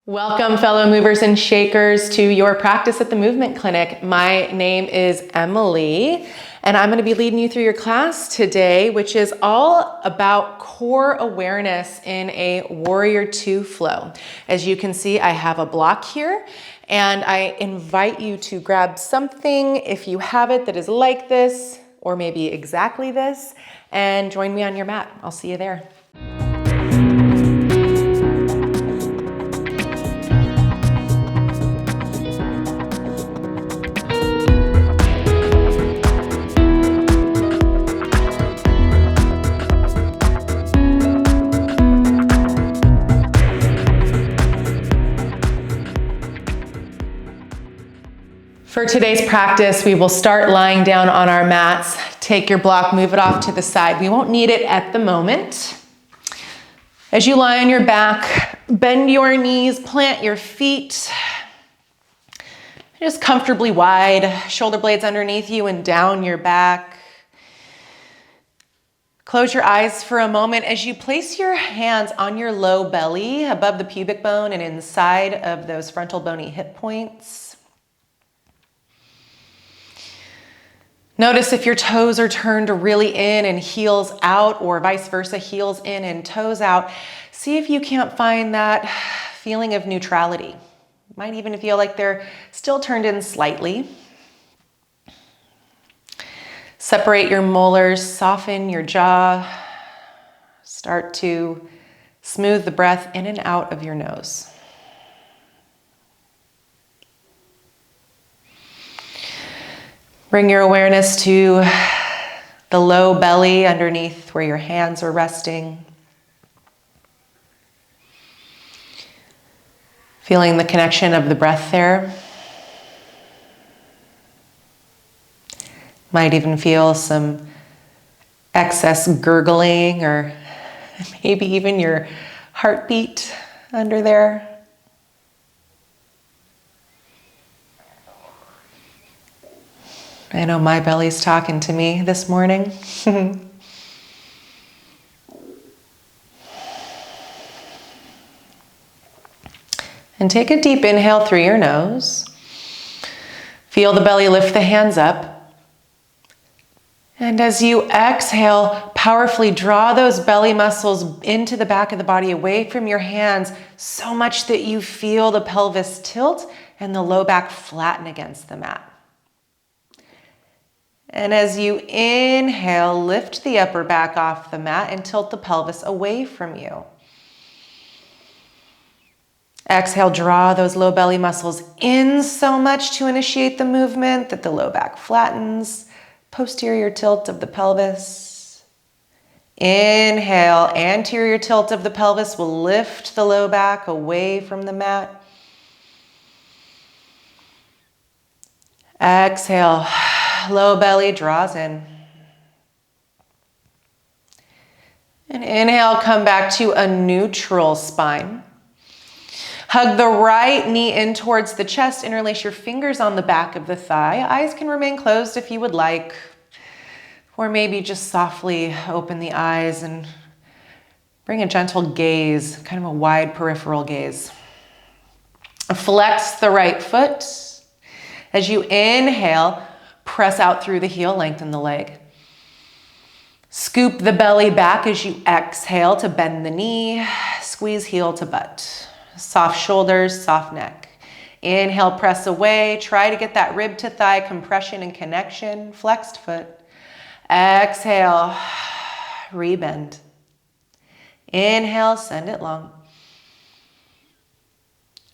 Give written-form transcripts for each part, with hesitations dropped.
Welcome, fellow movers and shakers, to your practice at the Movement Clinic. My name is Emily, and I'm going to be leading you through your class today, which is all about core awareness in a Warrior II flow. As you can see, I have a block here, and I invite you to grab something, if you have it, that is like this, or maybe exactly this, and join me on your mat. I'll see you there. For today's practice, we will start lying down on our mats. Take your block, move it off to the side. We won't need it at the moment. As you lie on your back, bend your knees, plant your feet. Just comfortably wide, shoulder blades underneath you and down your back. Close your eyes for a moment as you place your hands on your low belly, above the pubic bone and inside of those frontal bony hip points. Notice if your toes are turned really in and heels out, or vice versa, heels in and toes out. See if you can't find that feeling of neutrality. Might even feel like they're still turned in slightly. Separate your molars, soften your jaw. Start to smooth the breath in and out of your nose. Bring your awareness to the low belly underneath where your hands are resting. Feeling the connection of the breath there. Might even feel some excess gurgling or maybe even your heartbeat under there. I know my belly's talking to me this morning. And take a deep inhale through your nose. Feel the belly lift the hands up. And as you exhale, powerfully draw those belly muscles into the back of the body, away from your hands, so much that you feel the pelvis tilt and the low back flatten against the mat. And as you inhale, lift the upper back off the mat and tilt the pelvis away from you. Exhale, draw those low belly muscles in so much to initiate the movement that the low back flattens. Posterior tilt of the pelvis. Inhale, anterior tilt of the pelvis will lift the low back away from the mat. Exhale. Low belly draws in. And inhale, come back to a neutral spine. Hug the right knee in towards the chest. Interlace your fingers on the back of the thigh. Eyes can remain closed if you would like. Or maybe just softly open the eyes and bring a gentle gaze, kind of a wide peripheral gaze. Flex the right foot. As you inhale, press out through the heel, lengthen the leg. Scoop the belly back as you exhale to bend the knee. Squeeze heel to butt. Soft shoulders, soft neck. Inhale, press away. Try to get that rib to thigh compression and connection. Flexed foot. Exhale, rebend. Inhale, send it long.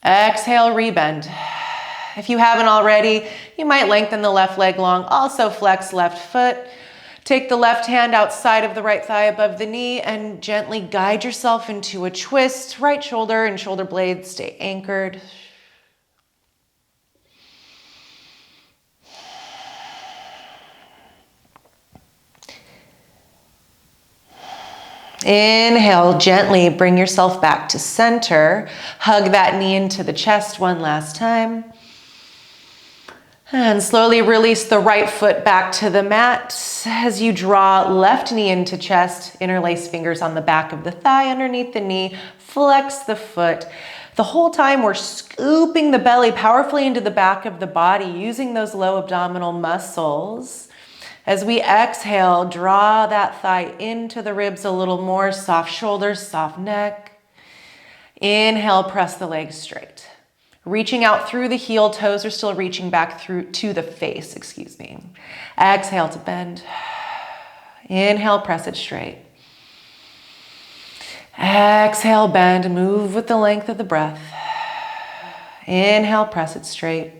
Exhale, rebend. If you haven't already, you might lengthen the left leg long. Also flex left foot. Take the left hand outside of the right thigh above the knee and gently guide yourself into a twist. Right shoulder and shoulder blades stay anchored. Inhale, gently bring yourself back to center. Hug that knee into the chest one last time. And slowly release the right foot back to the mat. As you draw left knee into chest, interlace fingers on the back of the thigh underneath the knee, flex the foot. The whole time we're scooping the belly powerfully into the back of the body, using those low abdominal muscles. As we exhale, draw that thigh into the ribs a little more, soft shoulders, soft neck. Inhale, press the legs straight. Reaching out through the heel, toes are still reaching back through to the face, excuse me. Exhale to bend. Inhale, press it straight. Exhale, bend, move with the length of the breath. Inhale, press it straight.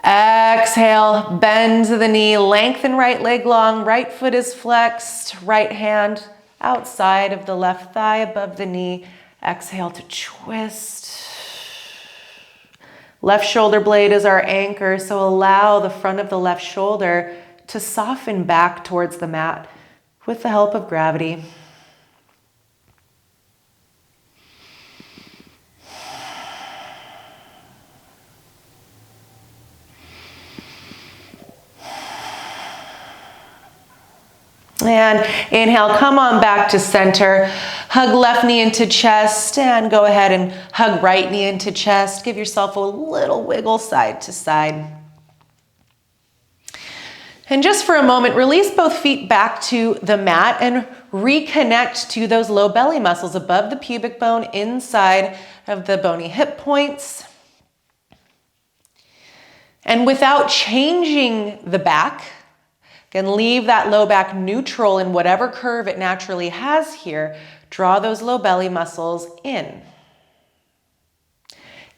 Exhale, bend the knee, lengthen right leg long, right foot is flexed, right hand outside of the left thigh above the knee. Exhale to twist. Left shoulder blade is our anchor, so allow the front of the left shoulder to soften back towards the mat with the help of gravity. And inhale, come on back to center. Hug left knee into chest and go ahead and hug right knee into chest. Give yourself a little wiggle side to side. And just for a moment, release both feet back to the mat and reconnect to those low belly muscles above the pubic bone, inside of the bony hip points. And without changing the back, again, leave that low back neutral in whatever curve it naturally has here. Draw those low belly muscles in.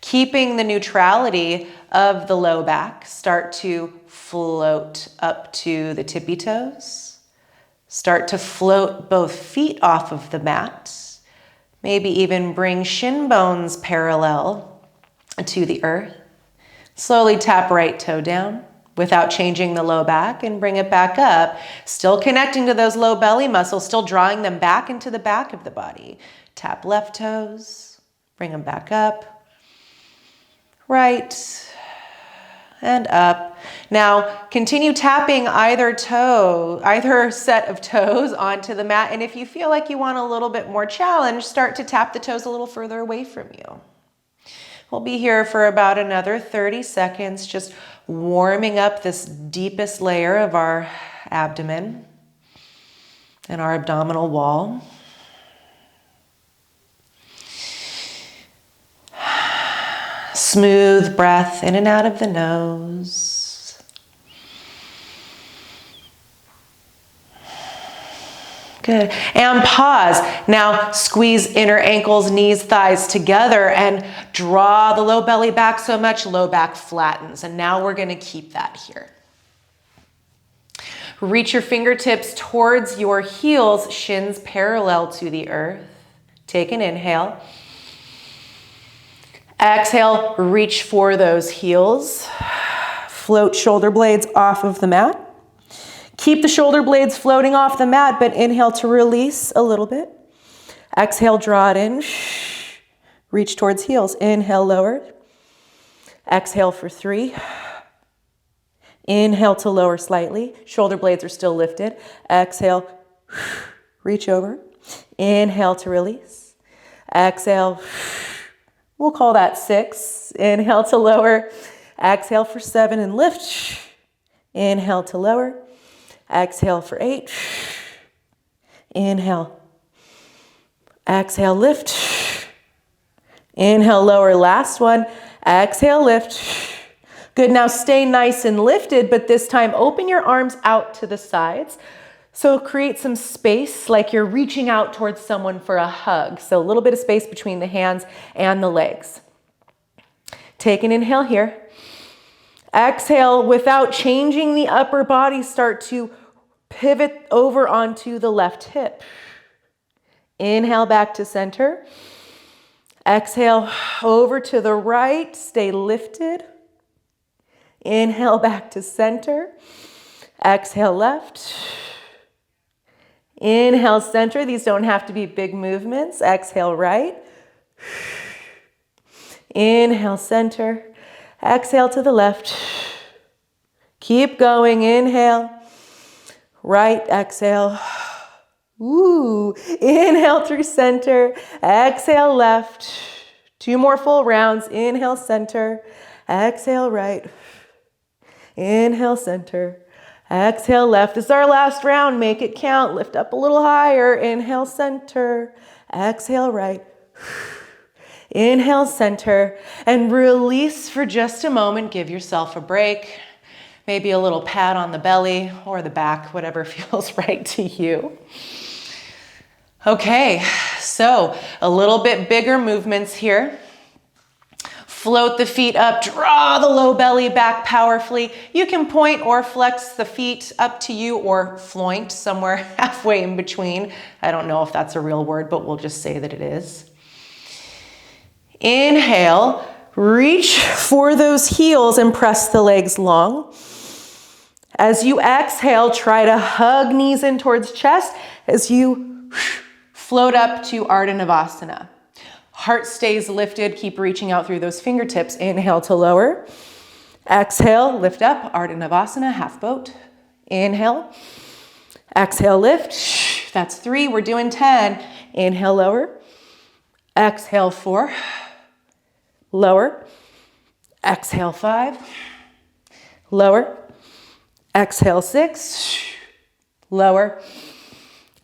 Keeping the neutrality of the low back, start to float up to the tippy toes. Start to float both feet off of the mat. Maybe even bring shin bones parallel to the earth. Slowly tap right toe down without changing the low back and bring it back up. Still connecting to those low belly muscles, still drawing them back into the back of the body. Tap left toes, bring them back up. Right and up. Now continue tapping either toe, either set of toes onto the mat. And if you feel like you want a little bit more challenge, start to tap the toes a little further away from you. We'll be here for about another 30 seconds, just warming up this deepest layer of our abdomen and our abdominal wall. Smooth breath in and out of the nose. Good. And pause. Now squeeze inner ankles, knees, thighs together and draw the low belly back so much low back flattens. And now we're going to keep that here. Reach your fingertips towards your heels, shins parallel to the earth. Take an inhale. Exhale, reach for those heels. Float shoulder blades off of the mat. Keep the shoulder blades floating off the mat, but inhale to release a little bit. Exhale, draw it in. Reach towards heels. Inhale, lower. Exhale for 3. Inhale to lower slightly. Shoulder blades are still lifted. Exhale, reach over. Inhale to release. Exhale. We'll call that 6. Inhale to lower. Exhale for 7 and lift. Inhale to lower. Exhale for 8. Inhale. Exhale, lift. Inhale, lower. Last one. Exhale, lift. Good. Now stay nice and lifted, but this time open your arms out to the sides. So create some space like you're reaching out towards someone for a hug. So a little bit of space between the hands and the legs. Take an inhale here. Exhale, without changing the upper body, start to pivot over onto the left hip. Inhale back to center. Exhale over to the right, stay lifted. Inhale back to center. Exhale left. Inhale center. These don't have to be big movements. Exhale right. Inhale center. Exhale to the left. Keep going. Inhale. Right. Exhale. Ooh, inhale through center, exhale left. 2 more full rounds. Inhale center, exhale right. Inhale center, exhale left. This is our last round. Make it count. Lift up a little higher. Inhale center, exhale right. Inhale center and release for just a moment. Give yourself a break. Maybe a little pat on the belly or the back, whatever feels right to you. Okay, so a little bit bigger movements here. Float the feet up, draw the low belly back powerfully. You can point or flex the feet, up to you, or floint somewhere halfway in between. I don't know if that's a real word, but we'll just say that it is. Inhale, reach for those heels and press the legs long. As you exhale, try to hug knees in towards chest as you float up to Ardha Navasana. Heart stays lifted. Keep reaching out through those fingertips. Inhale to lower. Exhale, lift up. Ardha Navasana, half boat. Inhale. Exhale, lift. That's 3. We're doing 10. Inhale, lower. Exhale, 4. Lower. Exhale, 5. Lower. Exhale, 6. Lower.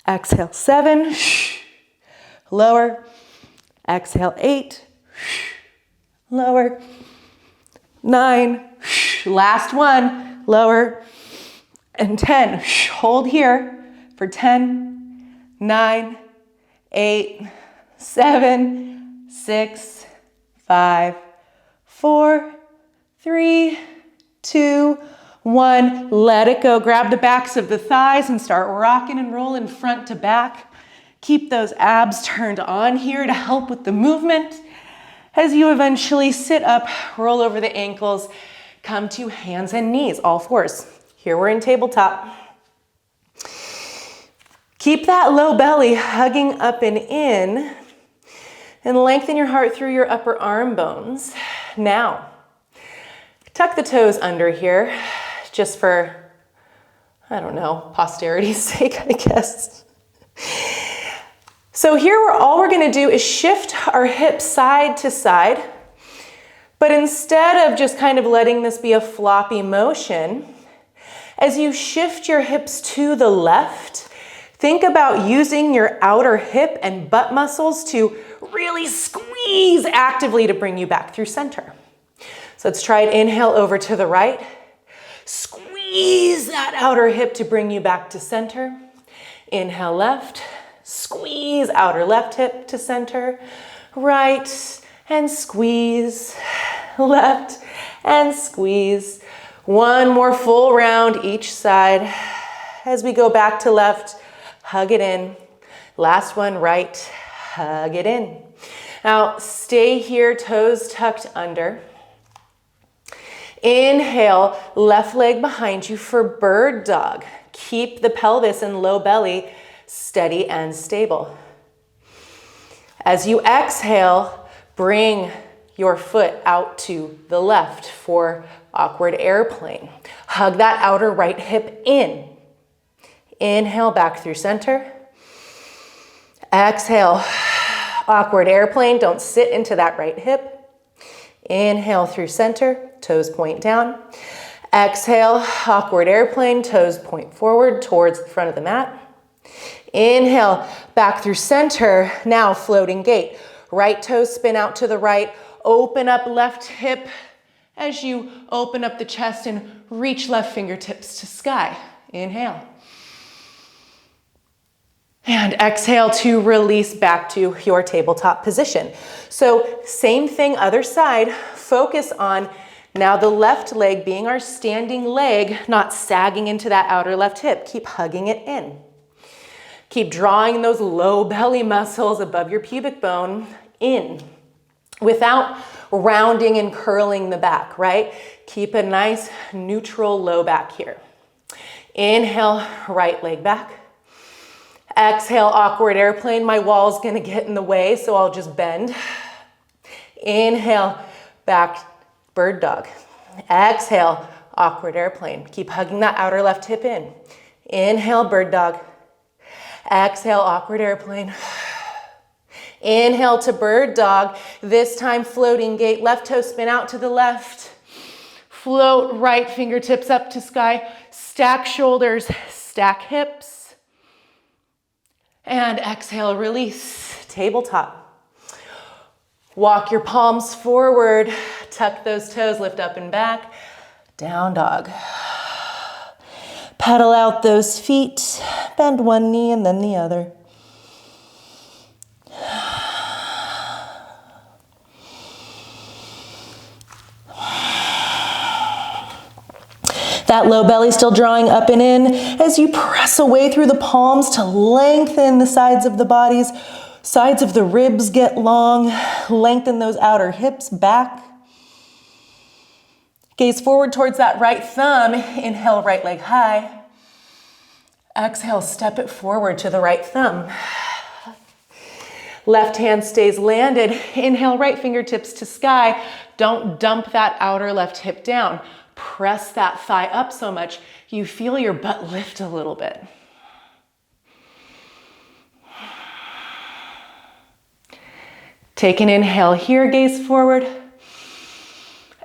Exhale, 7. Lower. Exhale, 8. Lower. 9. Last one. Lower. And 10. Hold here for 10, 9, 8, 7, 6, 5, 4, 3, 2, 1. Let it go. Grab the backs of the thighs and start rocking and rolling front to back. Keep those abs turned on here to help with the movement. As you eventually sit up, roll over the ankles, come to hands and knees, all fours. Here we're in tabletop. Keep that low belly hugging up and in, and lengthen your heart through your upper arm bones. Now, tuck the toes under here, just for, I don't know, posterity's sake, I guess. So here all we're gonna do is shift our hips side to side, but instead of just kind of letting this be a floppy motion, as you shift your hips to the left, think about using your outer hip and butt muscles to really squeeze actively to bring you back through center. So let's try it. Inhale over to the right. Squeeze that outer hip to bring you back to center. Inhale left. Squeeze outer left hip to center. Right and squeeze. Left and squeeze. One more full round each side. As we go back to left, hug it in. Last one, right, hug it in. Now stay here, toes tucked under. Inhale, left leg behind you for bird dog. Keep the pelvis and low belly steady and stable. As you exhale, bring your foot out to the left for awkward airplane. Hug that outer right hip in. Inhale back through center. Exhale, awkward airplane. Don't sit into that right hip. Inhale through center, toes point down. Exhale, awkward airplane, toes point forward towards the front of the mat. Inhale, back through center, now floating gait. Right toes spin out to the right, open up left hip as you open up the chest and reach left fingertips to sky. Inhale. And exhale to release back to your tabletop position. So same thing, other side, focus on now the left leg being our standing leg, not sagging into that outer left hip. Keep hugging it in. Keep drawing those low belly muscles above your pubic bone in without rounding and curling the back, right? Keep a nice neutral low back here. Inhale, right leg back. Exhale, awkward airplane. My wall's gonna get in the way, so I'll just bend. Inhale, back, bird dog. Exhale, awkward airplane. Keep hugging that outer left hip in. Inhale, bird dog. Exhale, awkward airplane. Inhale to bird dog. This time floating gait. Left toe spin out to the left. Float right fingertips up to sky. Stack shoulders, stack hips. And exhale, release, tabletop. Walk your palms forward. Tuck those toes, lift up and back. Down dog. Pedal out those feet. Bend one knee and then the other. That low belly still drawing up and in as you press away through the palms to lengthen the sides of the bodies. Sides of the ribs get long. Lengthen those outer hips back. Gaze forward towards that right thumb. Inhale, right leg high. Exhale, step it forward to the right thumb. Left hand stays landed. Inhale, right fingertips to sky. Don't dump that outer left hip down. Press that thigh up so much you feel your butt lift a little bit. Take an inhale here, gaze forward.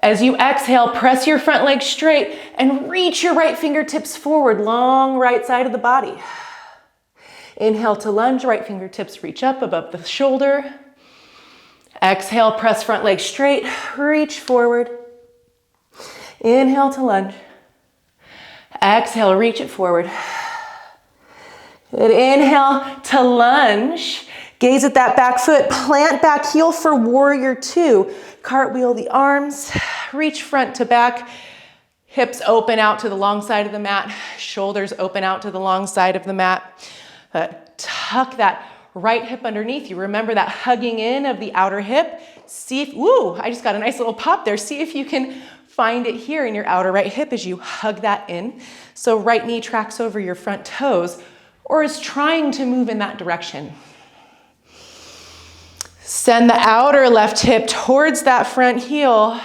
As you exhale, press your front leg straight and reach your right fingertips forward, long right side of the body. Inhale to lunge, right fingertips reach up above the shoulder. Exhale, press front leg straight, reach forward. Inhale to lunge. Exhale, reach it forward. Good. Inhale to lunge. Gaze at that back foot, plant back heel for warrior two. Cartwheel the arms, reach front to back. Hips open out to the long side of the mat. Shoulders open out to the long side of the mat. Tuck that right hip underneath you. Remember that hugging in of the outer hip. See if, ooh, I just got a nice little pop there. See if you can find it here in your outer right hip as you hug that in. So right knee tracks over your front toes or is trying to move in that direction. Send the outer left hip towards that front heel.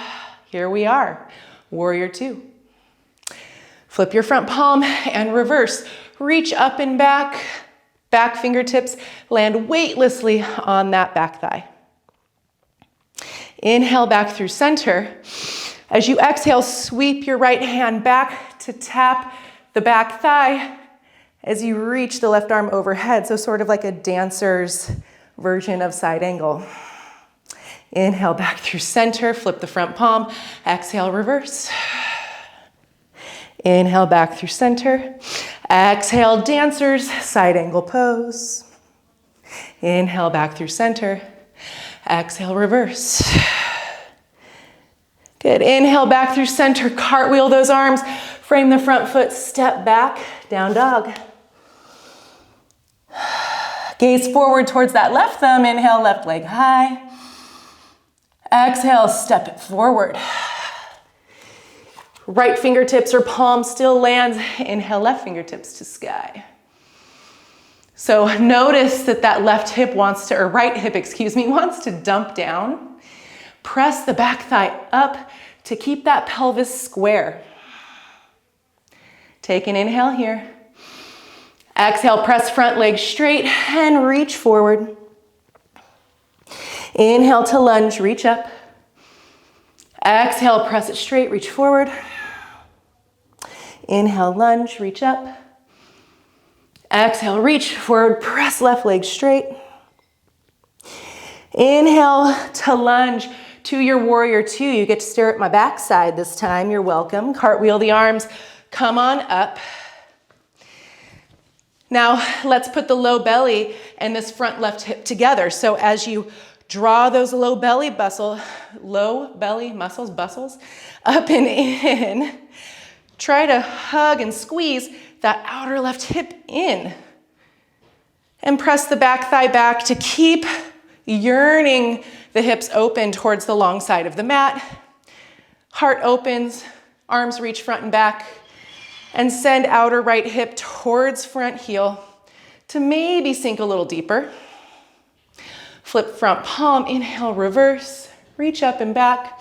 Here we are, warrior two. Flip your front palm and reverse. Reach up and back. Back fingertips land weightlessly on that back thigh. Inhale back through center. As you exhale, sweep your right hand back to tap the back thigh as you reach the left arm overhead. So sort of like a dancer's version of side angle. Inhale back through center, flip the front palm. Exhale, reverse. Inhale back through center. Exhale, dancer's side angle pose. Inhale back through center. Exhale, reverse. Good. Inhale back through center, cartwheel those arms, frame the front foot, step back, down dog. Gaze forward towards that left thumb. Inhale, left leg high. Exhale, step it forward. Right fingertips or palm still lands. Inhale, left fingertips to sky. So notice that that left hip wants to, or right hip, excuse me, wants to dump down. Press the back thigh up to keep that pelvis square. Take an inhale here. Exhale, press front leg straight and reach forward. Inhale to lunge, reach up. Exhale, press it straight, reach forward. Inhale, lunge, reach up. Exhale, reach forward, press left leg straight. Inhale to lunge to your warrior two. You get to stare at my backside this time. You're welcome. Cartwheel the arms, come on up. Now let's put the low belly and this front left hip together. So as you draw those low belly muscles up and in, try to hug and squeeze that outer left hip in. And press the back thigh back to keep yearning the hips open towards the long side of the mat. Heart opens, arms reach front and back. And send outer right hip towards front heel to maybe sink a little deeper. Flip front palm, inhale, reverse, reach up and back.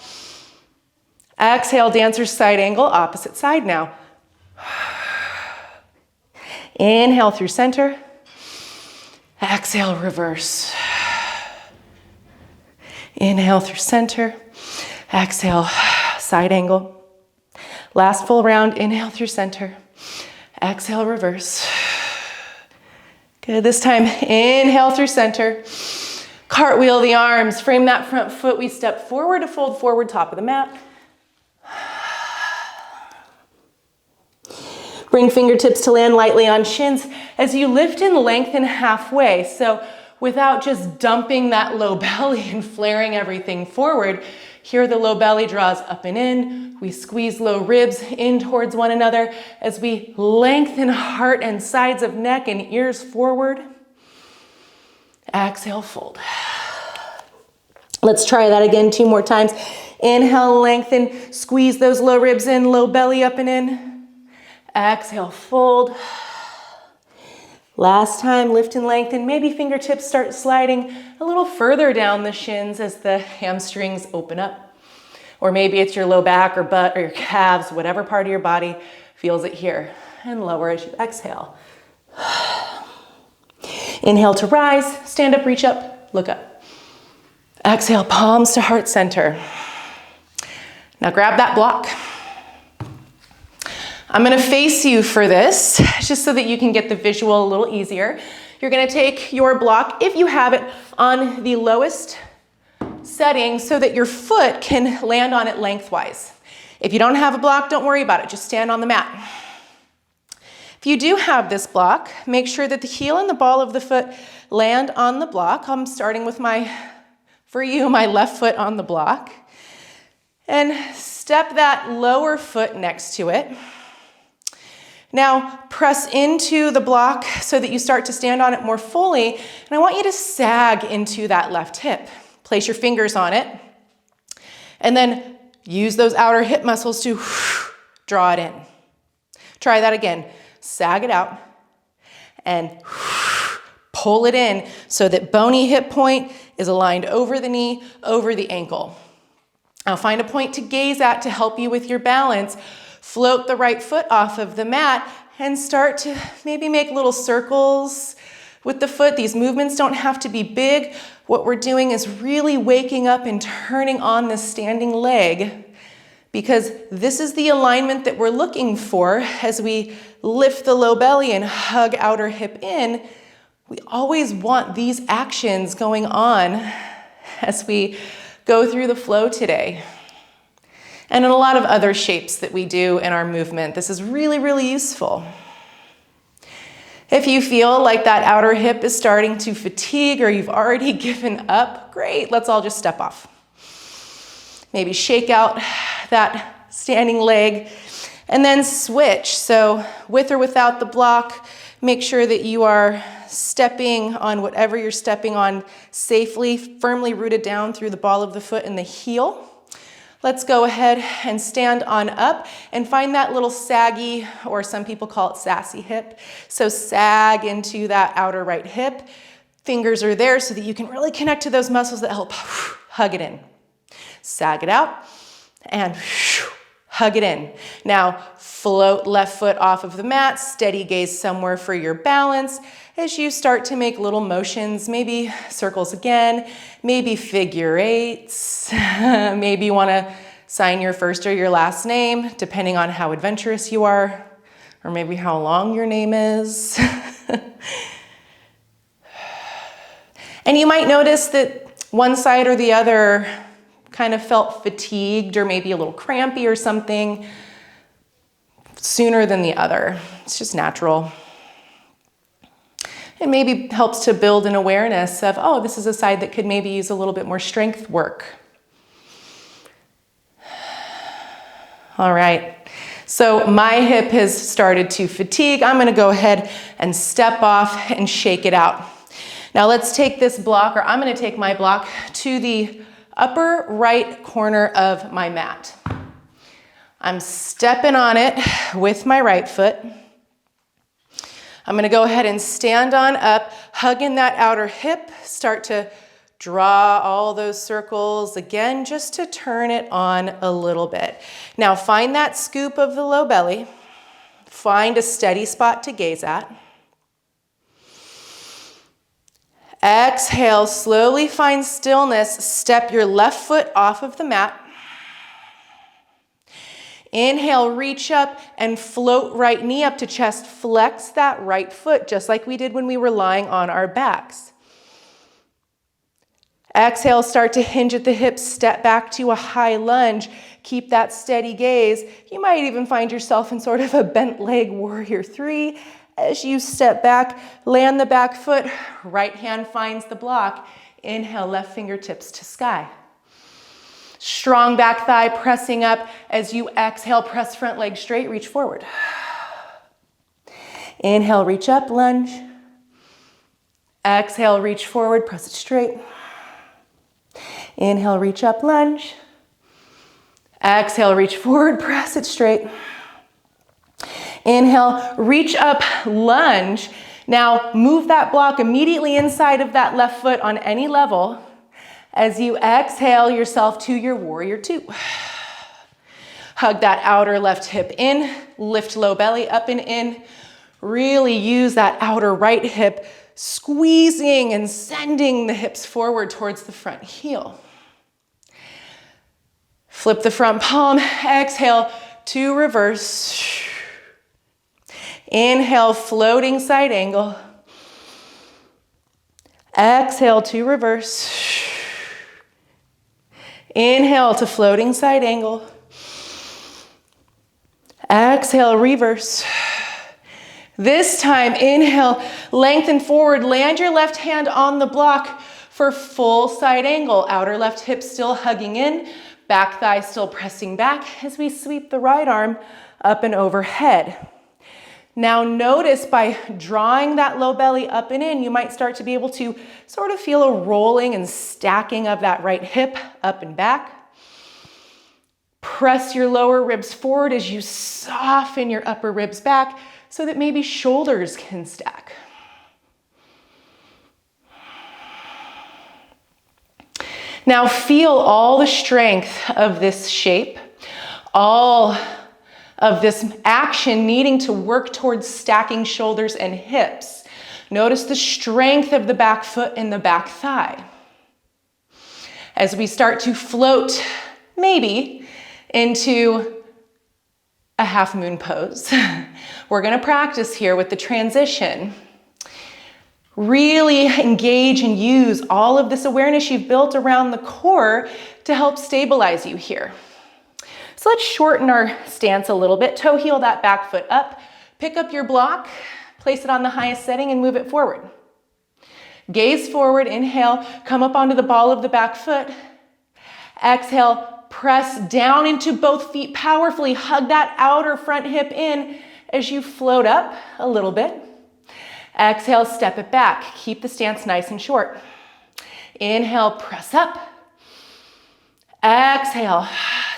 Exhale, dancer's side angle, opposite side now. Inhale through center. Exhale, reverse. Inhale through center. Exhale, side angle. Last full round, inhale through center. Exhale, reverse. Good, this time, inhale through center. Cartwheel the arms, frame that front foot. We step forward to fold forward, top of the mat. Bring fingertips to land lightly on shins as you lift and lengthen halfway. So without just dumping that low belly and flaring everything forward, here the low belly draws up and in. We squeeze low ribs in towards one another as we lengthen heart and sides of neck and ears forward. Exhale, fold. Let's try that again 2 more times. Inhale, lengthen, squeeze those low ribs in, low belly up and in. Exhale, fold. Last time, lift and lengthen. Maybe fingertips start sliding a little further down the shins as the hamstrings open up. Or maybe it's your low back or butt or your calves, whatever part of your body feels it here. And lower as you exhale. Inhale to rise, stand up, reach up, look up. Exhale, palms to heart center. Now grab that block. I'm gonna face you for this, just so that you can get the visual a little easier. You're gonna take your block, if you have it, on the lowest setting so that your foot can land on it lengthwise. If you don't have a block, don't worry about it, just stand on the mat. If you do have this block, make sure that the heel and the ball of the foot land on the block. I'm starting with my left foot on the block. And step that lower foot next to it. Now press into the block so that you start to stand on it more fully. And I want you to sag into that left hip. Place your fingers on it. And then use those outer hip muscles to draw it in. Try that again. Sag it out and pull it in so that bony hip point is aligned over the knee, over the ankle. Now find a point to gaze at to help you with your balance. Float the right foot off of the mat and start to maybe make little circles with the foot. These movements don't have to be big. What we're doing is really waking up and turning on the standing leg, because this is the alignment that we're looking for as we lift the low belly and hug outer hip in. We always want these actions going on as we go through the flow today. And in a lot of other shapes that we do in our movement, this is really, really useful. If you feel like that outer hip is starting to fatigue or you've already given up, great, let's all just step off. Maybe shake out that standing leg and then switch. So with or without the block, make sure that you are stepping on whatever you're stepping on safely, firmly rooted down through the ball of the foot and the heel. Let's go ahead and stand on up and find that little saggy, or some people call it sassy hip. So sag into that outer right hip. Fingers are there so that you can really connect to those muscles that help hug it in. Sag it out and hug it in. Now float left foot off of the mat, steady gaze somewhere for your balance as you start to make little motions, maybe circles again, maybe figure eights, maybe you want to sign your first or your last name, depending on how adventurous you are, or maybe how long your name is. And you might notice that one side or the other kind of felt fatigued or maybe a little crampy or something sooner than the other. It's just natural. It maybe helps to build an awareness of, oh, this is a side that could maybe use a little bit more strength work. All right, so my hip has started to fatigue. I'm gonna go ahead and step off and shake it out. Now let's take this block, or I'm gonna take my block to the upper right corner of my mat. I'm stepping on it with my right foot. I'm gonna go ahead and stand on up, hugging that outer hip, start to draw all those circles again, just to turn it on a little bit. Now find that scoop of the low belly, find a steady spot to gaze at. Exhale, slowly find stillness. Step your left foot off of the mat. Inhale, reach up and float right knee up to chest. Flex that right foot, just like we did when we were lying on our backs. Exhale, start to hinge at the hips. Step back to a high lunge. Keep that steady gaze. You might even find yourself in sort of a bent leg warrior 3. As you step back, land the back foot. Right hand finds the block. Inhale, left fingertips to sky. Strong back thigh pressing up. As you exhale, press front leg straight, reach forward. Inhale, reach up, lunge. Exhale, reach forward, press it straight. Inhale, reach up, lunge. Exhale, reach forward, press it straight. Inhale, reach up, lunge. Now move that block immediately inside of that left foot on any level. As you exhale yourself to your warrior 2. Hug that outer left hip in, lift low belly up and in. Really use that outer right hip, squeezing and sending the hips forward towards the front heel. Flip the front palm, exhale to reverse. Inhale, floating side angle. Exhale to reverse. Inhale to floating side angle. Exhale, reverse. This time, inhale, lengthen forward, land your left hand on the block for full side angle. Outer left hip still hugging in, back thigh still pressing back as we sweep the right arm up and overhead. Now notice by drawing that low belly up and in, you might start to be able to sort of feel a rolling and stacking of that right hip up and back. Press your lower ribs forward as you soften your upper ribs back so that maybe shoulders can stack. Now feel all the strength of this shape, all of this action needing to work towards stacking shoulders and hips. Notice the strength of the back foot and the back thigh. As we start to float, maybe, into a half moon pose. We're gonna practice here with the transition. Really engage and use all of this awareness you've built around the core to help stabilize you here. So let's shorten our stance a little bit. Toe heel that back foot up. Pick up your block, place it on the highest setting and move it forward. Gaze forward, inhale, come up onto the ball of the back foot. Exhale, press down into both feet powerfully. Hug that outer front hip in as you float up a little bit. Exhale, step it back. Keep the stance nice and short. Inhale, press up. Exhale,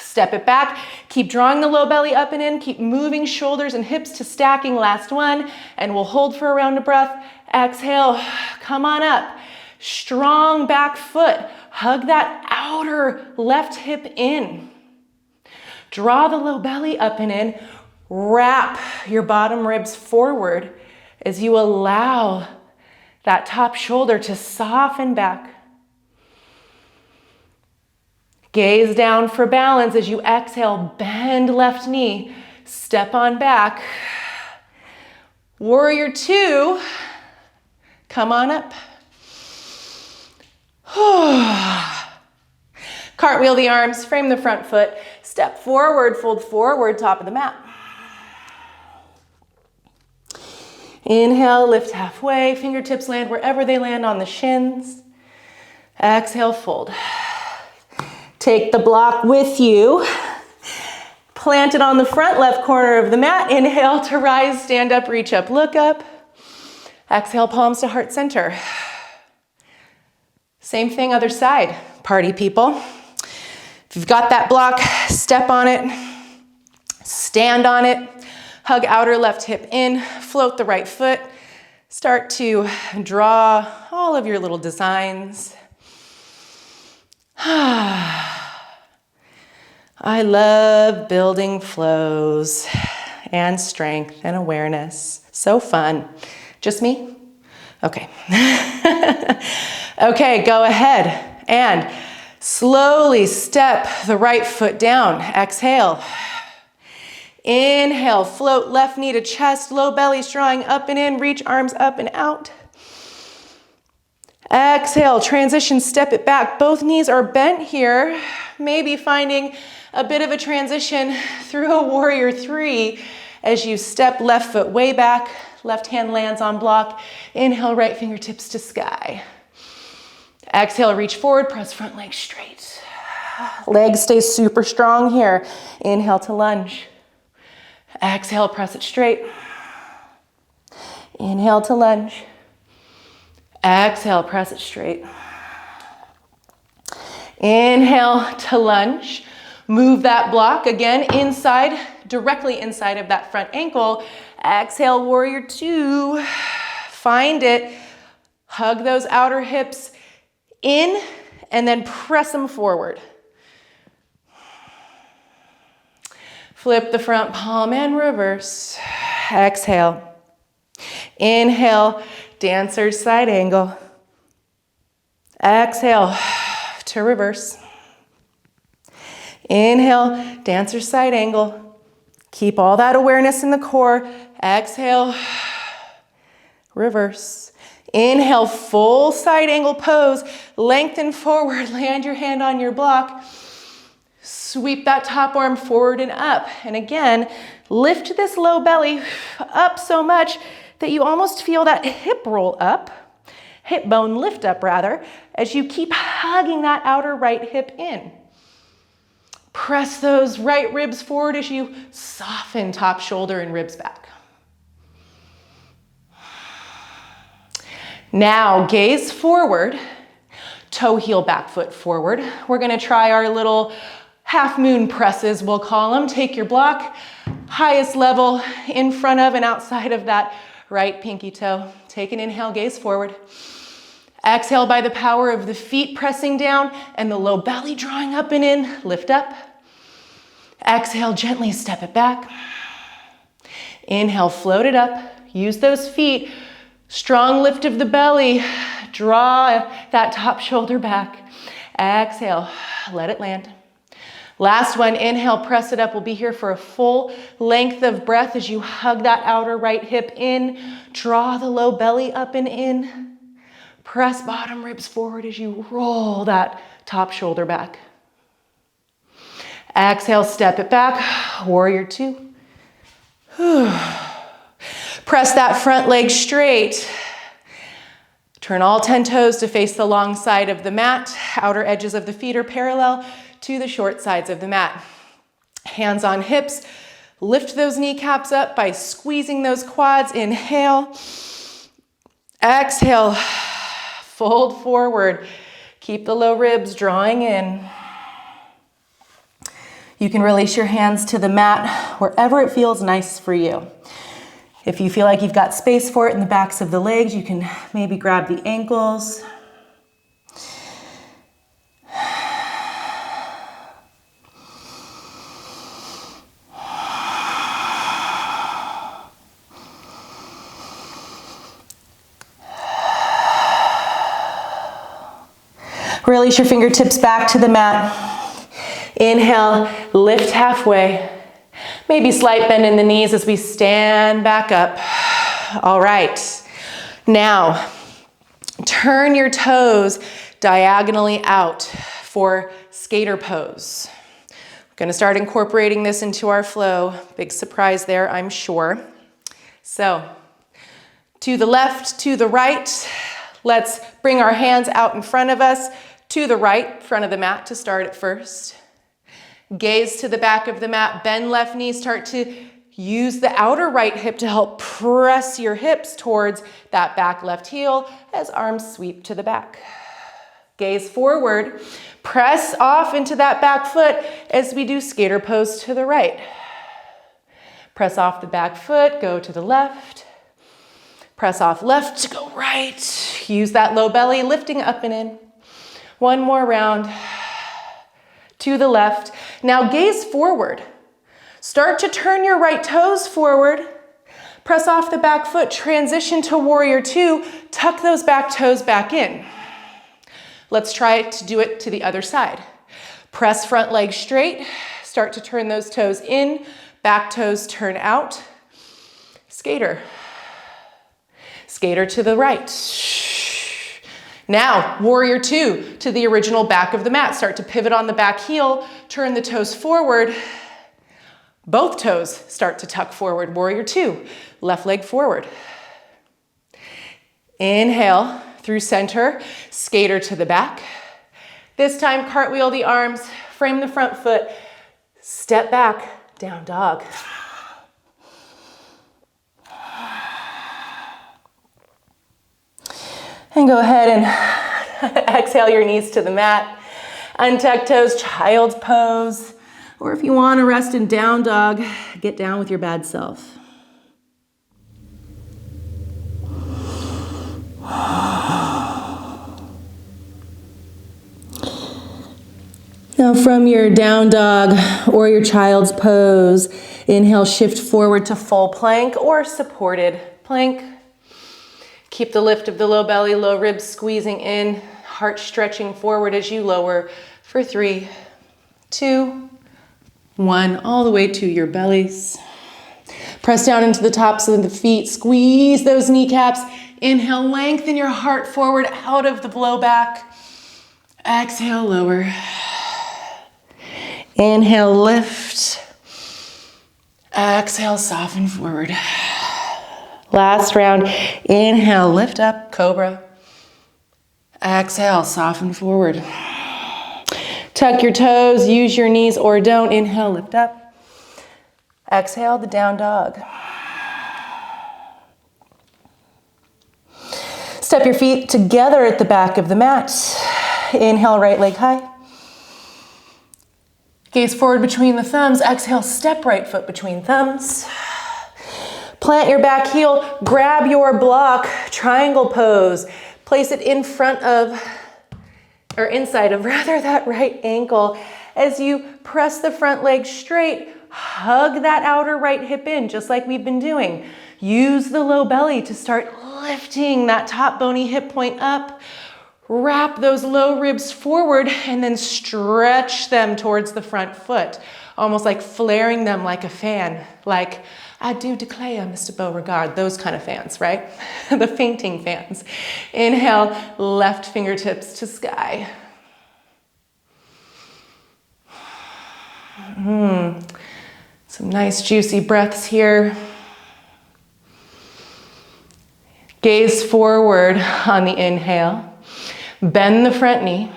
step it back. Keep drawing the low belly up and in. Keep moving shoulders and hips to stacking. Last one. And we'll hold for a round of breath. Exhale, come on up. Strong back foot. Hug that outer left hip in. Draw the low belly up and in. Wrap your bottom ribs forward as you allow that top shoulder to soften back. Gaze down for balance as you exhale, bend left knee, step on back. Warrior 2, come on up. Cartwheel the arms, frame the front foot, step forward, fold forward, top of the mat. Inhale, lift halfway, fingertips land wherever they land on the shins. Exhale, fold. Take the block with you. Plant it on the front left corner of the mat. Inhale to rise, stand up, reach up, look up. Exhale, palms to heart center. Same thing, other side, party people. If you've got that block, step on it, stand on it, hug outer left hip in, float the right foot. Start to draw all of your little designs. I love building flows and strength and awareness. So fun. Just me? Okay. Okay, go ahead and slowly step the right foot down. Exhale. Inhale, float left knee to chest, low belly drawing up and in, reach arms up and out. Exhale, transition, step it back. Both knees are bent here. Maybe finding a bit of a transition through a warrior three as you step left foot way back, left hand lands on block. Inhale, right fingertips to sky. Exhale, reach forward, press front leg straight. Legs stay super strong here. Inhale to lunge. Exhale, press it straight. Inhale to lunge. Exhale, press it straight. Inhale to lunge. Move that block again inside, directly inside of that front ankle. Exhale, warrior two. Find it. Hug those outer hips in and then press them forward. Flip the front palm and reverse. Exhale. Inhale, dancer's side angle. Exhale to reverse. Inhale, dancer's side angle. Keep all that awareness in the core. Exhale, reverse. Inhale, full side angle pose. Lengthen forward, land your hand on your block. Sweep that top arm forward and up. And again, lift this low belly up so much that you almost feel that hip roll up, hip bone lift up rather, as you keep hugging that outer right hip in. Press those right ribs forward as you soften top shoulder and ribs back. Now gaze forward, toe heel back foot forward. We're gonna try our little half moon presses, we'll call them. Take your block, highest level in front of and outside of that right pinky toe. Take an inhale, gaze forward. Exhale by the power of the feet pressing down and the low belly drawing up and in, lift up. Exhale, gently step it back. Inhale, float it up. Use those feet. Strong lift of the belly. Draw that top shoulder back. Exhale, let it land. Last one, inhale, press it up. We'll be here for a full length of breath as you hug that outer right hip in. Draw the low belly up and in. Press bottom ribs forward as you roll that top shoulder back. Exhale, step it back, warrior two. Press that front leg straight. Turn all 10 toes to face the long side of the mat. Outer edges of the feet are parallel to the short sides of the mat. Hands on hips. Lift those kneecaps up by squeezing those quads. Inhale. Exhale. Fold forward. Keep the low ribs drawing in. You can release your hands to the mat wherever it feels nice for you. If you feel like you've got space for it in the backs of the legs, you can maybe grab the ankles. Release your fingertips back to the mat. Inhale, lift halfway. Maybe slight bend in the knees as we stand back up. All right. Now, turn your toes diagonally out for skater pose. We're going to start incorporating this into our flow. Big surprise there, I'm sure. So, to the left, to the right. Let's bring our hands out in front of us. To the right, front of the mat to start at first. Gaze to the back of the mat, bend left knee, start to use the outer right hip to help press your hips towards that back left heel as arms sweep to the back. Gaze forward, press off into that back foot as we do skater pose to the right. Press off the back foot, go to the left. Press off left to go right. Use that low belly, lifting up and in. One more round. To the left. Now gaze forward. Start to turn your right toes forward. Press off the back foot, transition to warrior two, tuck those back toes back in. Let's try to do it to the other side. Press front leg straight, start to turn those toes in, back toes turn out. Skater. Skater to the right. Now, warrior two to the original back of the mat. Start to pivot on the back heel, turn the toes forward. Both toes start to tuck forward. Warrior two, left leg forward. Inhale through center, skater to the back. This time, cartwheel the arms, frame the front foot, step back, down dog. And go ahead and exhale your knees to the mat. Untuck toes, child's pose. Or if you want to rest in down dog, get down with your bad self. Now from your down dog or your child's pose, inhale, shift forward to full plank or supported plank. Keep the lift of the low belly, low ribs squeezing in, heart stretching forward as you lower for 3, 2, 1, all the way to your bellies. Press down into the tops of the feet, squeeze those kneecaps. Inhale, lengthen your heart forward out of the blowback. Exhale, lower. Inhale, lift. Exhale, soften forward. Last round, inhale, lift up, cobra. Exhale, soften forward. Tuck your toes, use your knees or don't. Inhale, lift up. Exhale, the down dog. Step your feet together at the back of the mat. Inhale, right leg high. Gaze forward between the thumbs. Exhale, step right foot between thumbs. Plant your back heel, grab your block, triangle pose. Place it in front of, or inside of rather, that right ankle. As you press the front leg straight, hug that outer right hip in, just like we've been doing. Use the low belly to start lifting that top bony hip point up. Wrap those low ribs forward and then stretch them towards the front foot, almost like flaring them like a fan, like I do declare, Mr. Beauregard, those kind of fans, right? The fainting fans. Inhale, left fingertips to sky. Some nice juicy breaths here. Gaze forward on the inhale. Bend the front knee.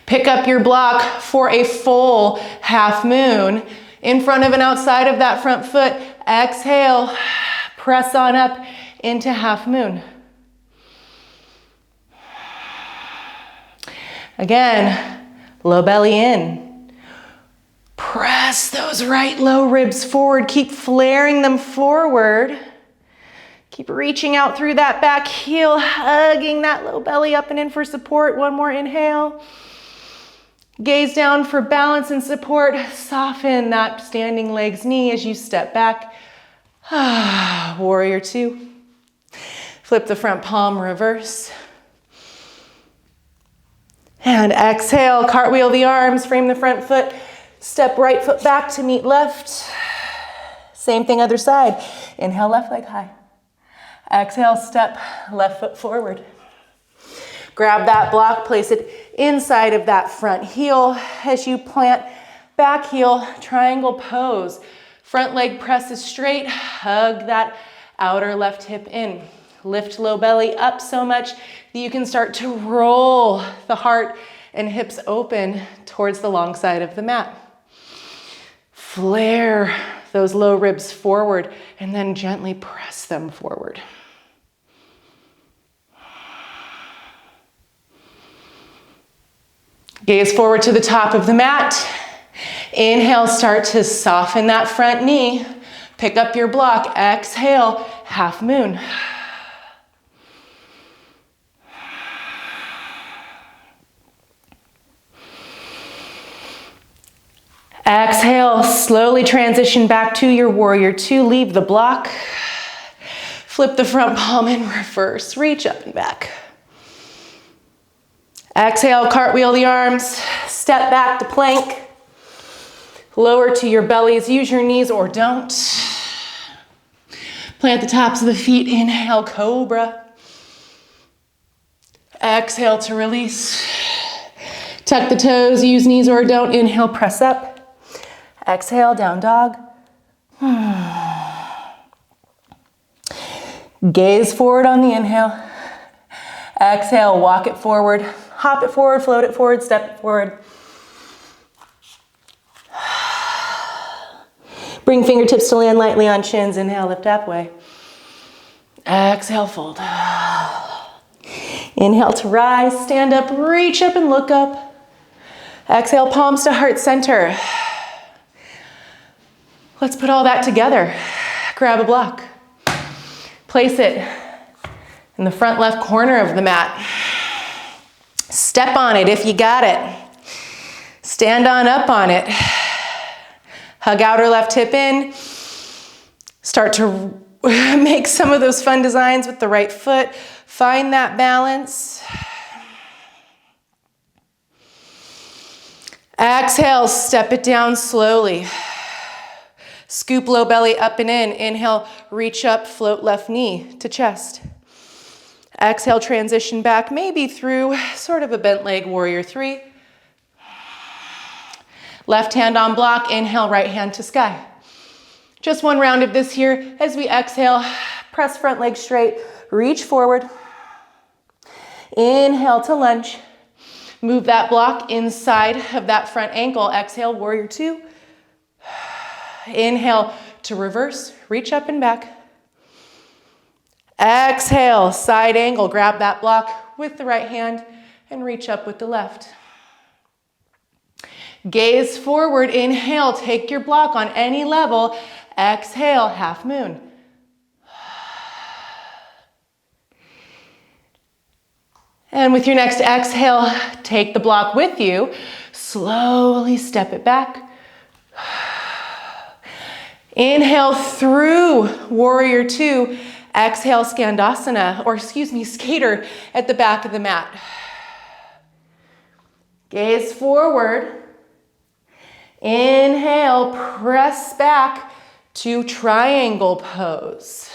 Pick up your block for a full half moon. In front of and outside of that front foot, exhale, press on up into half moon. Again, low belly in. Press those right low ribs forward. Keep flaring them forward. Keep reaching out through that back heel, hugging that low belly up and in for support. One more inhale. Gaze down for balance and support. Soften that standing leg's knee as you step back. Warrior two. Flip the front palm, reverse. And exhale, cartwheel the arms, frame the front foot. Step right foot back to meet left. Same thing other side. Inhale, left leg high. Exhale, step left foot forward. Grab that block, place it inside of that front heel as you plant back heel, triangle pose. Front leg presses straight, hug that outer left hip in. Lift low belly up so much that you can start to roll the heart and hips open towards the long side of the mat. Flare those low ribs forward and then gently press them forward. Gaze forward to the top of the mat. Inhale, start to soften that front knee. Pick up your block. Exhale, half moon. Exhale, slowly transition back to your warrior two. Leave the block. Flip the front palm in reverse. Reach up and back. Exhale, cartwheel the arms. Step back to plank. Lower to your bellies. Use your knees or don't. Plant the tops of the feet. Inhale, cobra. Exhale to release. Tuck the toes. Use knees or don't. Inhale, press up. Exhale, down dog. Gaze forward on the inhale. Exhale, walk it forward. Hop it forward, float it forward, step it forward. Bring fingertips to land lightly on shins. Inhale, lift halfway. Exhale, fold. Inhale to rise, stand up, reach up and look up. Exhale, palms to heart center. Let's put all that together. Grab a block. Place it in the front left corner of the mat. Step on it if you got it. Stand on up on it. Hug outer left hip in. Start to make some of those fun designs with the right foot. Find that balance. Exhale, step it down slowly. Scoop low belly up and in. Inhale, reach up, float left knee to chest. Exhale, transition back, maybe through sort of a bent leg warrior three. Left hand on block, inhale, right hand to sky. Just one round of this here. As we exhale, press front leg straight, reach forward. Inhale to lunge. Move that block inside of that front ankle. Exhale, warrior two. Inhale to reverse, reach up and back. Exhale, side angle, grab that block with the right hand and reach up with the left. Gaze forward, inhale, take your block on any level. Exhale, half moon. And with your next exhale, take the block with you. Slowly step it back. Inhale through warrior two. Exhale, skandasana, or skater at the back of the mat. Gaze forward. Inhale, press back to triangle pose.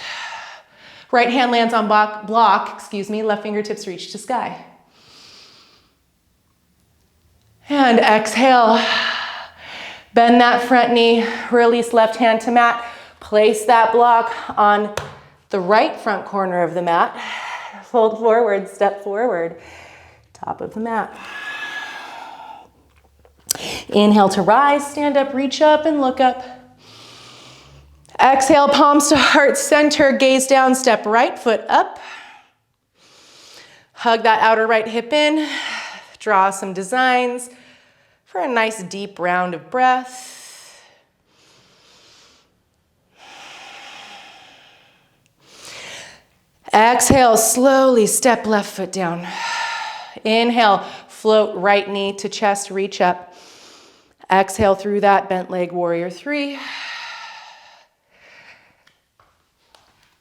Right hand lands on block, left fingertips reach to sky. And exhale. Bend that front knee, release left hand to mat. Place that block on the right front corner of the mat. Fold forward, step forward, top of the mat. Inhale to rise, stand up, reach up and look up. Exhale, palms to heart center, gaze down, step right foot up. Hug that outer right hip in, draw some designs for a nice deep round of breath. Exhale, slowly step left foot down. Inhale, float right knee to chest, reach up. Exhale through that bent leg warrior three.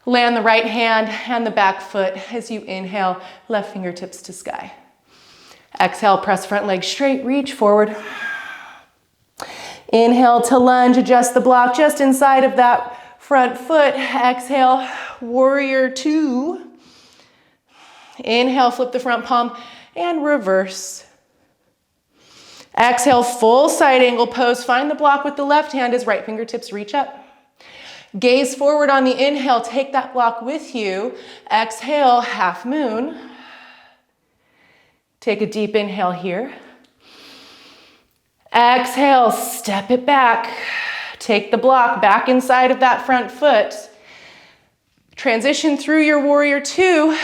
Land the right hand and the back foot as you inhale, left fingertips to sky. Exhale, press front leg straight, reach forward. Inhale to lunge, adjust the block just inside of that front foot. Exhale, warrior two. Inhale, flip the front palm and reverse. Exhale, full side angle pose. Find the block with the left hand as right fingertips reach up. Gaze forward on the inhale, take that block with you. Exhale, half moon. Take a deep inhale here. Exhale, step it back. Take the block back inside of that front foot. Transition through your warrior two.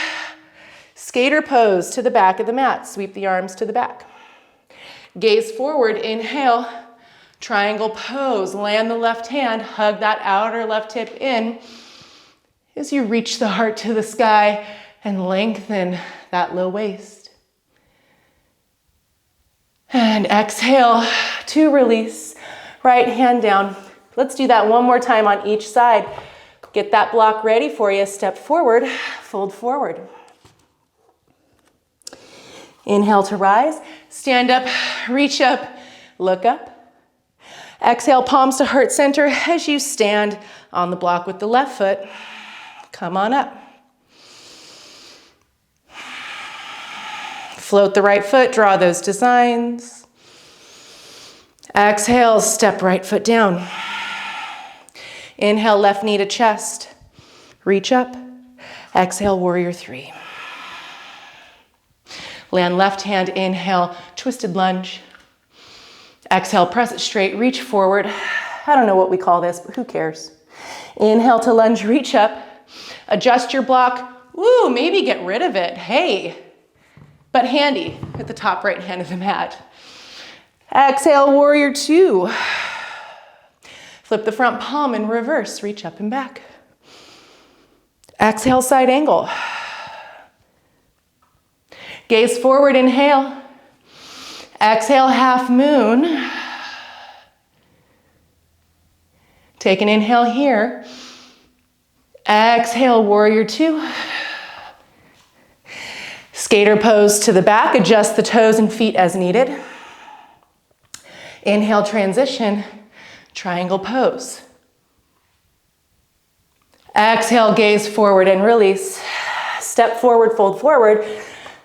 Skater pose to the back of the mat. Sweep the arms to the back. Gaze forward, inhale. Triangle pose, land the left hand, hug that outer left hip in as you reach the heart to the sky and lengthen that low waist. And exhale to release. right hand down. Let's do that one more time on each side. Get that block ready for you. Step forward, fold forward. Inhale to rise. Stand up, reach up, look up. Exhale, palms to heart center as you stand on the block with the left foot. Come on up. Float the right foot, draw those designs. Exhale, step right foot down. Inhale, left knee to chest. Reach up. Exhale, warrior three. Land left hand, inhale, twisted lunge. Exhale, press it straight, reach forward. I don't know what we call this, but who cares? Inhale to lunge, reach up. Adjust your block. Ooh, maybe get rid of it. Hey, but handy at the top right hand of the mat. Exhale, warrior two. Flip the front palm in reverse, reach up and back. Exhale, side angle. Gaze forward, inhale. Exhale, half moon. Take an inhale here. Exhale, warrior two. Skater pose to the back, adjust the toes and feet as needed. Inhale, transition, triangle pose. Exhale, gaze forward and release. Step forward, fold forward.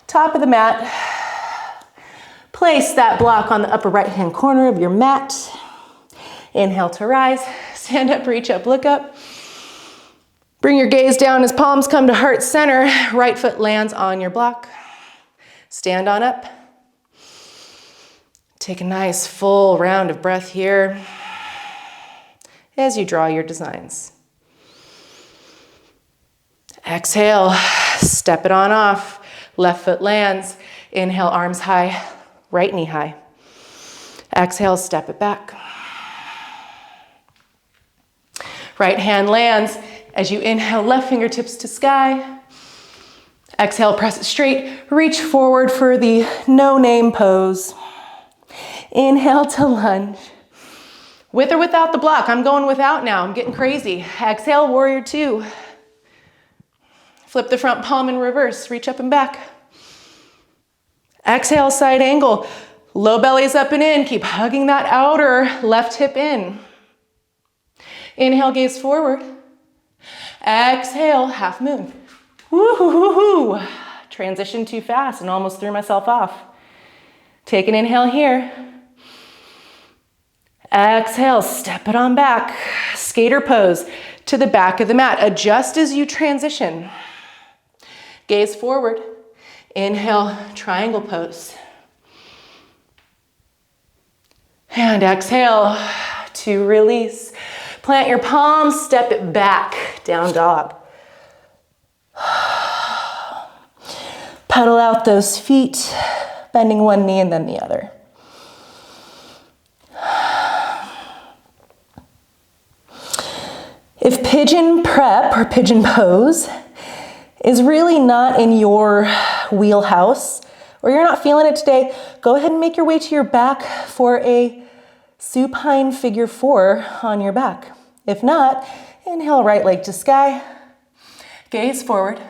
Top of the mat. Place that block on the upper right-hand corner of your mat. Inhale to rise. Stand up, reach up, look up. Bring your gaze down as palms come to heart center. Right foot lands on your block. Stand on up. Take a nice full round of breath here as you draw your designs. Exhale, step it on off. Left foot lands. Inhale, arms high, right knee high. Exhale, step it back. Right hand lands. As you inhale, left fingertips to sky. Exhale, press it straight. Reach forward for the no name pose. Inhale to lunge. With or without the block. I'm going without now. I'm getting crazy. Exhale, warrior two. Flip the front palm in reverse. Reach up and back. Exhale, side angle. Low belly's up and in. Keep hugging that outer left hip in. Inhale, gaze forward. Exhale, half moon. Woo-hoo-hoo-hoo. Transition too fast and almost threw myself off. Take an inhale here. Exhale, step it on back. Skater pose to the back of the mat. Adjust as you transition. Gaze forward. Inhale, triangle pose. And exhale to release. Plant your palms, step it back, down dog. Pedal out those feet, bending one knee and then the other. If pigeon prep or pigeon pose is really not in your wheelhouse, or you're not feeling it today, go ahead and make your way to your back for a supine figure four on your back. If not, inhale, right leg to sky. Gaze forward.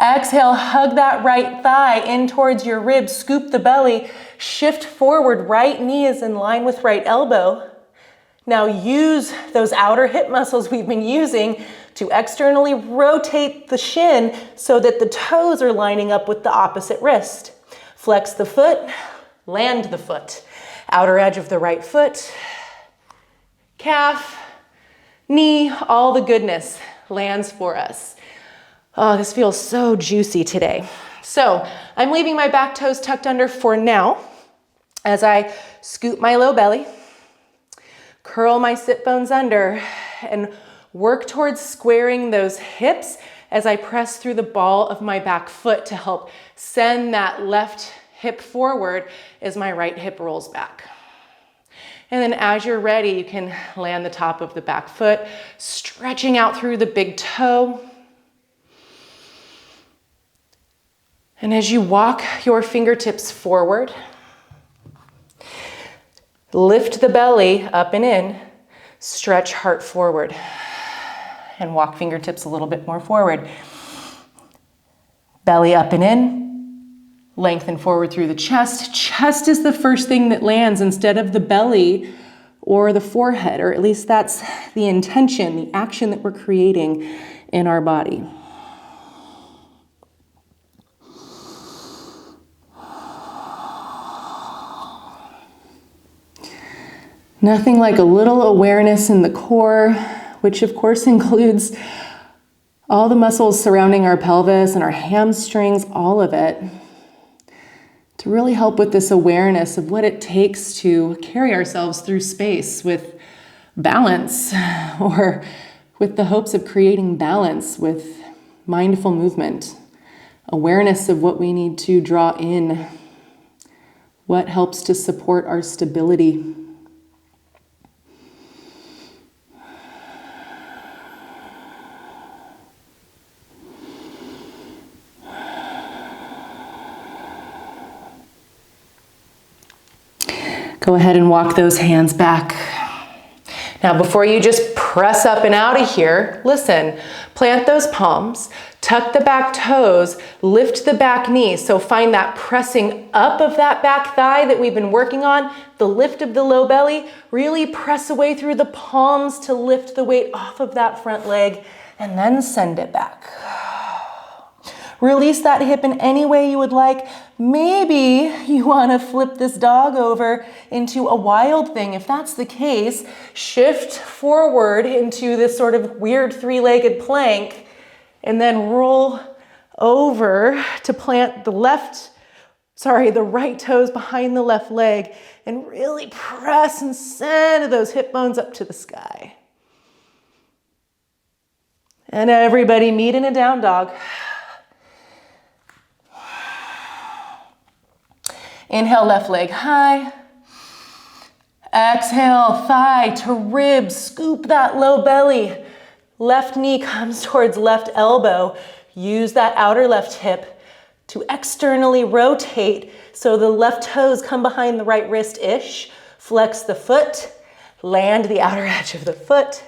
Exhale, hug that right thigh in towards your ribs. Scoop the belly. Shift forward. Right knee is in line with right elbow. Now use those outer hip muscles we've been using to externally rotate the shin so that the toes are lining up with the opposite wrist. Flex the foot, land the foot. Outer edge of the right foot, calf, knee, all the goodness lands for us. Oh, this feels so juicy today. So I'm leaving my back toes tucked under for now as I scoop my low belly, curl my sit bones under, and work towards squaring those hips as I press through the ball of my back foot to help send that left hip forward as my right hip rolls back. And then as you're ready, you can land the top of the back foot, stretching out through the big toe. And as you walk your fingertips forward, Lift the belly up and in. Stretch heart forward. And walk fingertips a little bit more forward. Belly up and in. Lengthen forward through the chest. Chest is the first thing that lands instead of the belly or the forehead, or at least that's the intention, the action that we're creating in our body. Nothing like a little awareness in the core, which of course includes all the muscles surrounding our pelvis and our hamstrings, all of it, to really help with this awareness of what it takes to carry ourselves through space with balance, or with the hopes of creating balance with mindful movement, awareness of what we need to draw in, what helps to support our stability. Go ahead and walk those hands back. Now, before you just press up and out of here, listen, plant those palms, tuck the back toes, lift the back knee. So find that pressing up of that back thigh that we've been working on, the lift of the low belly. Really press away through the palms to lift the weight off of that front leg, and then send it back. Release that hip in any way you would like. Maybe you want to flip this dog over into a wild thing. If that's the case, shift forward into this sort of weird three-legged plank, and then roll over to plant the right toes behind the left leg, and really press and send those hip bones up to the sky. And everybody meet in a down dog. Inhale, left leg high. Exhale, thigh to rib, scoop that low belly. Left knee comes towards left elbow. Use that outer left hip to externally rotate so the left toes come behind the right wrist-ish. Flex the foot, land the outer edge of the foot.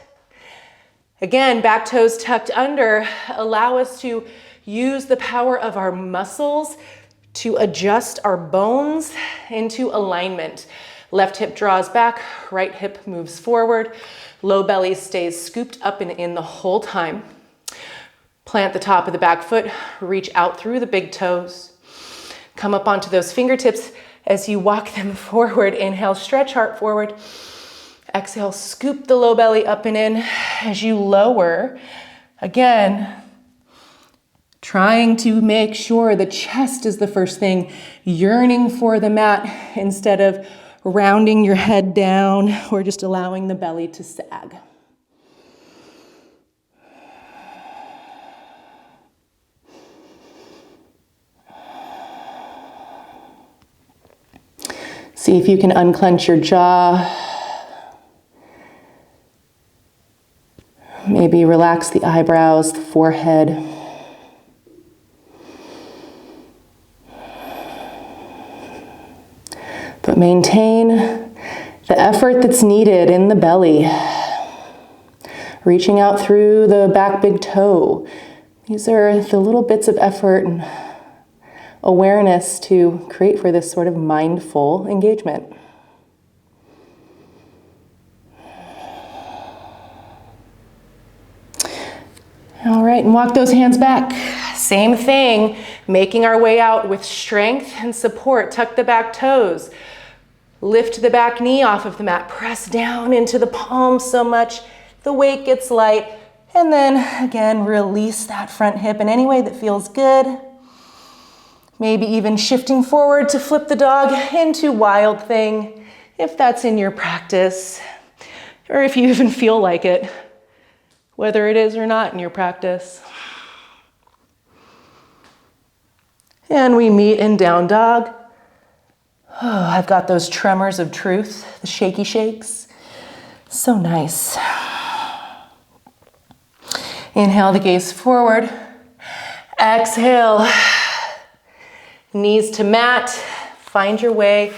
Again, back toes tucked under. Allow us to use the power of our muscles to adjust our bones into alignment. Left hip draws back, right hip moves forward. Low belly stays scooped up and in the whole time. Plant the top of the back foot, reach out through the big toes. Come up onto those fingertips as you walk them forward. Inhale, stretch heart forward. Exhale, scoop the low belly up and in as you lower. Again, trying to make sure the chest is the first thing, yearning for the mat instead of rounding your head down or just allowing the belly to sag. See if you can unclench your jaw. Maybe relax the eyebrows, the forehead. But maintain the effort that's needed in the belly. Reaching out through the back big toe. These are the little bits of effort and awareness to create for this sort of mindful engagement. All right, and walk those hands back. Same thing, making our way out with strength and support. Tuck the back toes. Lift the back knee off of the mat. Press down into the palms so much the weight gets light. And then again, release that front hip in any way that feels good. Maybe even shifting forward to flip the dog into wild thing, if that's in your practice, or if you even feel like it, whether it is or not in your practice. And we meet in down dog. Oh, I've got those tremors of truth, the shaky shakes. So nice. Inhale the gaze forward. Exhale. Knees to mat. Find your way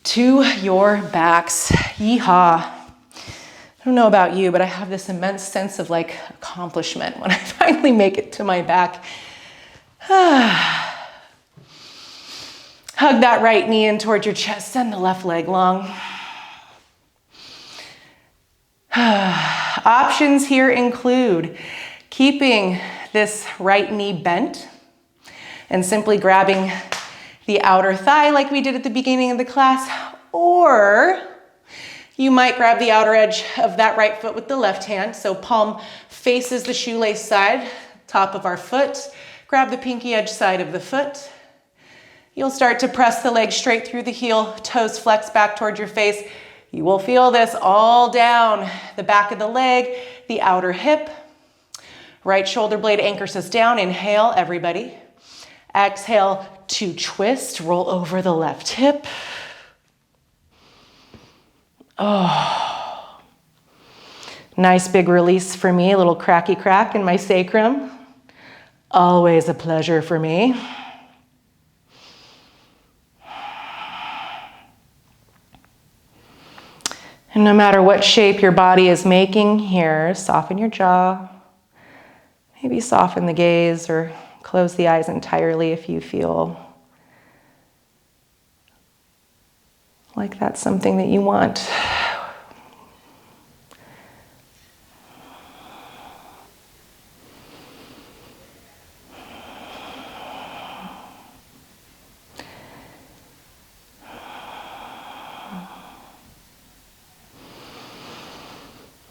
to your backs. Yeehaw. I don't know about you, but I have this immense sense of like accomplishment when I finally make it to my back. Hug that right knee in towards your chest, send the left leg long. Options here include keeping this right knee bent and simply grabbing the outer thigh like we did at the beginning of the class, or you might grab the outer edge of that right foot with the left hand, so palm faces the shoelace side, top of our foot, grab the pinky edge side of the foot. You'll start to press the leg straight through the heel, toes flex back towards your face. You will feel this all down the back of the leg, the outer hip. Right shoulder blade anchors us down. Inhale, everybody. Exhale to twist, roll over the left hip. Oh, nice big release for me, a little cracky crack in my sacrum. Always a pleasure for me. And no matter what shape your body is making here, soften your jaw. Maybe soften the gaze or close the eyes entirely if you feel like that's something that you want.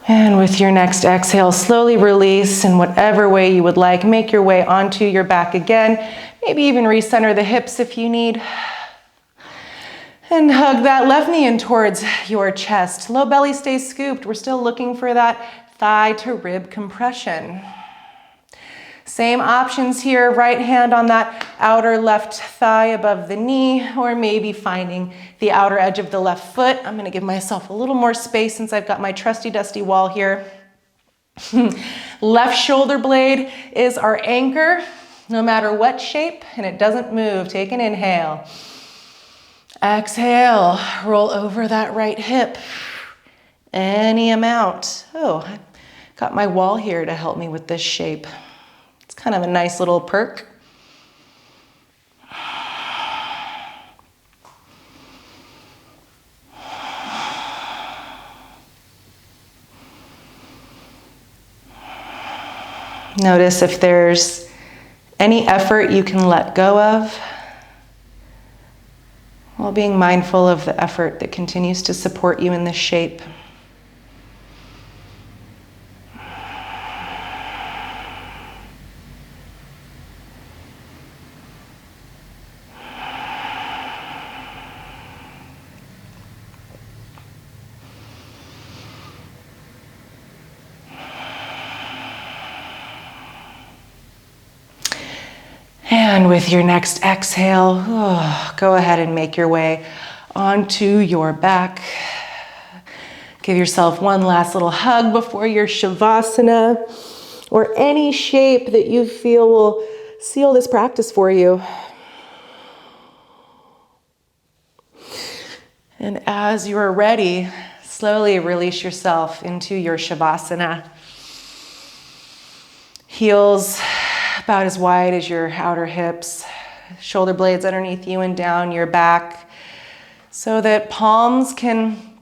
And with your next exhale, slowly release in whatever way you would like. Make your way onto your back again. Maybe even recenter the hips if you need. And hug that left knee in towards your chest. Low belly stays scooped. We're still looking for that thigh to rib compression. Same options here, right hand on that outer left thigh above the knee, or maybe finding the outer edge of the left foot. I'm gonna give myself a little more space since I've got my trusty dusty wall here. Left shoulder blade is our anchor, no matter what shape, and it doesn't move. Take an inhale. Exhale, roll over that right hip. Any amount. Oh, I got my wall here to help me with this shape. It's kind of a nice little perk. Notice if there's any effort you can let go of, while being mindful of the effort that continues to support you in this shape. And with your next exhale, go ahead and make your way onto your back. Give yourself one last little hug before your Shavasana, or any shape that you feel will seal this practice for you. And as you are ready, slowly release yourself into your Shavasana. Heels about as wide as your outer hips, shoulder blades underneath you and down your back, so that palms can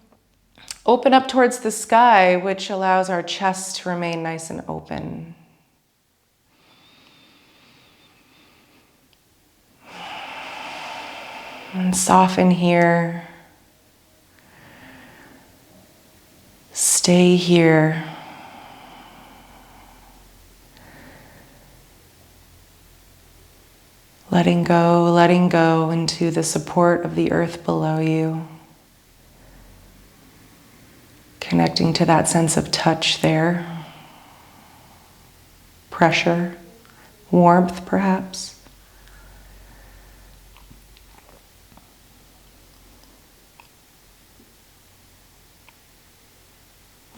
open up towards the sky, which allows our chest to remain nice and open. And soften here. Stay here. Letting go into the support of the earth below you. Connecting to that sense of touch there. Pressure, warmth perhaps.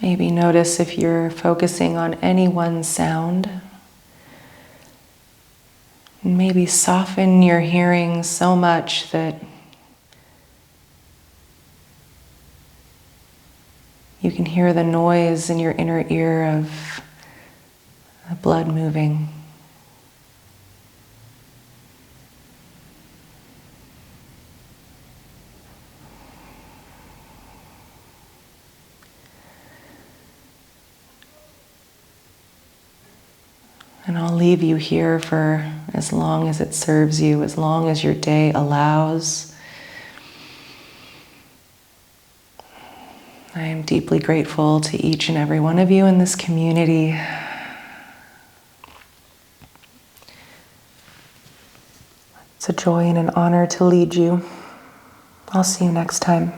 Maybe notice if you're focusing on any one sound. Maybe soften your hearing so much that You can hear the noise in your inner ear of the blood moving. And I'll leave you here for as long as it serves you, as long as your day allows. I am deeply grateful to each and every one of you in this community. It's a joy and an honor to lead you. I'll see you next time.